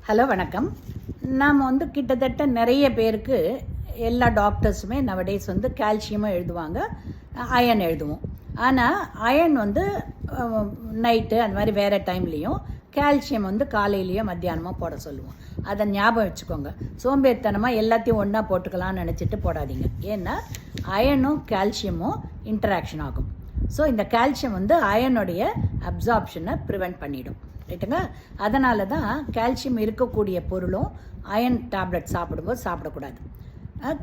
Hello வணக்கம். நாம் கிட்டத்தட்ட நிறைய பேருக்கு எல்லா டாக்டர்ஸுமே நவடேஸ் கால்சியமும் எழுதுவாங்க, அயன் எழுதுவோம். ஆனால் அயன் நைட்டு அந்த மாதிரி வேறு டைம்லேயும் கால்சியம் காலையிலையோ மத்தியானமோ போட சொல்லுவோம். அதை ஞாபகம் வச்சுக்கோங்க. சோம்பேறித்தனமாக எல்லாத்தையும் ஒன்றா போட்டுக்கலாம்னு நினச்சிட்டு போடாதீங்க. ஏன்னா அயனும் கால்சியமும் இன்டராக்ஷன் ஆகும். ஸோ இந்த கால்சியம் அயனுடைய அப்சார்ப்ஷனை ப்ரிவெண்ட் பண்ணிடும். ரைட்டுங்க. அதனால தான் கால்சியம் இருக்கக்கூடிய பொருளும் அயன் டேப்லெட் சாப்பிடும்போது சாப்பிடக்கூடாது.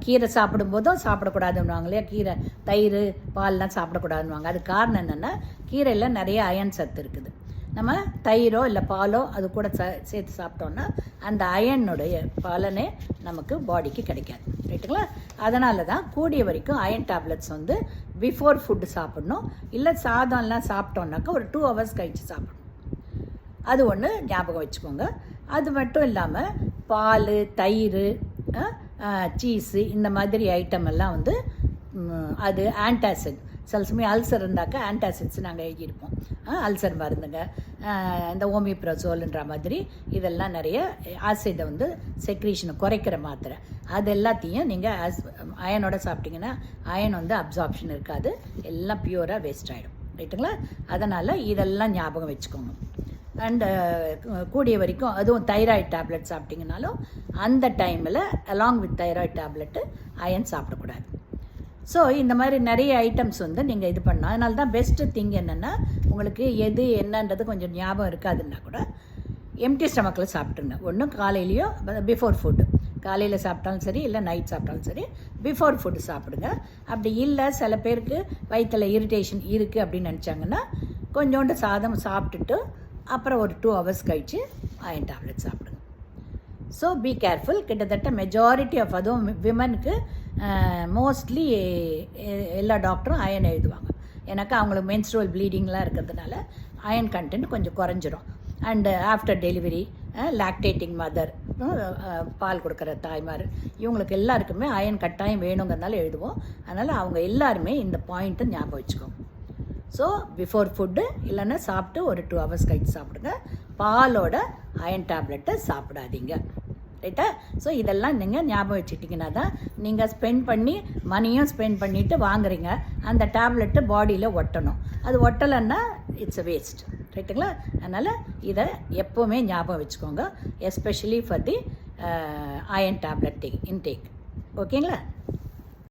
கீரை சாப்பிடும்போதும் சாப்பிடக்கூடாதுன்னுவாங்க இல்லையா, கீரை தயிர் பால்லாம் சாப்பிடக்கூடாதுன்னுவாங்க. அது காரணம் என்னென்னா கீரையில் நிறைய அயன் சத்து இருக்குது. நம்ம தயிரோ இல்லை பாலோ அது கூட சேர்த்து சாப்பிட்டோன்னா அந்த அயனுடைய பலனே நமக்கு பாடிக்கு கிடைக்காது. ரைட்டுங்களா. அதனால தான் கூடிய வரைக்கும் அயன் டேப்லெட்ஸ் பிஃபோர் ஃபுட்டு சாப்பிட்ணும். இல்லை சாதம்லாம் சாப்பிட்டோன்னாக்கா ஒரு 2 hours கழித்து சாப்பிடணும். அது ஒன்று ஞாபகம் வச்சுக்கோங்க. அது மட்டும் இல்லாமல் பால், தயிர், சீஸு இந்த மாதிரி ஐட்டம் எல்லாம் அது ஆன்டாசிட். சில சமயம் அல்சர் இருந்தாக்கா ஆன்டாசிட்ஸ் நாங்கள் எழுதியிருப்போம். அல்சர் மருந்துங்க, இந்த ஓமிப்ரசோல்ன்ற மாதிரி இதெல்லாம் நிறைய ஆசிடை செக்ரீஷனை குறைக்கிற மாத்திரை. அது எல்லாத்தையும் நீங்கள் அயனோட சாப்பிட்டிங்கன்னா அயன் அப்சார்ப்ஷன் இருக்காது, எல்லாம் பியூராக வேஸ்ட் ஆகிடும். ரைட்டுங்களா. அதனால் இதெல்லாம் ஞாபகம் வச்சுக்கோங்க. அண்டு கூடிய வரைக்கும் அதுவும் தைராய்டு டேப்லெட் சாப்பிட்டிங்கனாலும் அந்த டைமில் along with thyroid tablet iron சாப்பிடக்கூடாது. ஸோ இந்த மாதிரி நிறைய ஐட்டம்ஸ் நீங்கள் இது பண்ணலாம். அதனால தான் பெஸ்ட்டு திங் என்னென்னா உங்களுக்கு எது என்னன்றது கொஞ்சம் ஞாபகம் இருக்காதுன்னா கூட எம்டி ஸ்டமக்கில் சாப்பிட்ருங்க. ஒன்றும் காலையிலையோ பிஃபோர் ஃபுட்டு, காலையில் சாப்பிட்டாலும் சரி இல்லை நைட் சாப்பிட்டாலும் சரி பிஃபோர் ஃபுட்டு சாப்பிடுங்க. அப்படி இல்லை சில பேருக்கு வயிற்றில் இரிட்டேஷன் இருக்குது அப்படின்னு நினச்சாங்கன்னா கொஞ்சோண்டு சாதம் சாப்பிட்டுட்டு அப்புறம் ஒரு 2 hours கழித்து அயன் டேப்லெட் சாப்பிடுங்க. So be careful. கிட்டத்தட்ட மெஜாரிட்டி ஆஃப் அதுவும் விமனுக்கு மோஸ்ட்லி எல்லா டாக்டரும் அயன் எழுதுவாங்க. எனக்கு அவங்களுக்கு மென்ஸ்ட்ருவல் ப்ளீடிங்லாம் இருக்கிறதுனால அயன் கண்டென்ட் கொஞ்சம் குறைஞ்சிரும். And after delivery, lactating mother, பால் கொடுக்குற தாய்மார், இவங்களுக்கு எல்லாருக்குமே அயன் கட்டாயம் வேணுங்கிறதுனால எழுதுவோம். அதனால் அவங்க எல்லாருமே இந்த பாயிண்ட்டை ஞாபகம் வச்சுக்கோங்க. ஸோ பிஃபோர் ஃபுட்டு இல்லைன்னா சாப்பிட்டு ஒரு 2 hours கழித்து சாப்பிடுங்க. பாலோட அயன் டேப்லெட்டை சாப்பிடாதீங்க. ரைட்டா. ஸோ இதெல்லாம் நீங்கள் ஞாபகம் வச்சுட்டிங்கன்னா தான் நீங்கள் ஸ்பெண்ட் பண்ணி மணியும் ஸ்பெண்ட் பண்ணிவிட்டு வாங்குறீங்க, அந்த டேப்லெட்டு பாடியில் ஒட்டணும். அது ஒட்டலைன்னா இட்ஸ் அ வேஸ்ட். ரைட்டுங்களா. அதனால் இதை எப்போவுமே ஞாபகம் வச்சுக்கோங்க, especially for the iron tablet intake. ஓகேங்களா.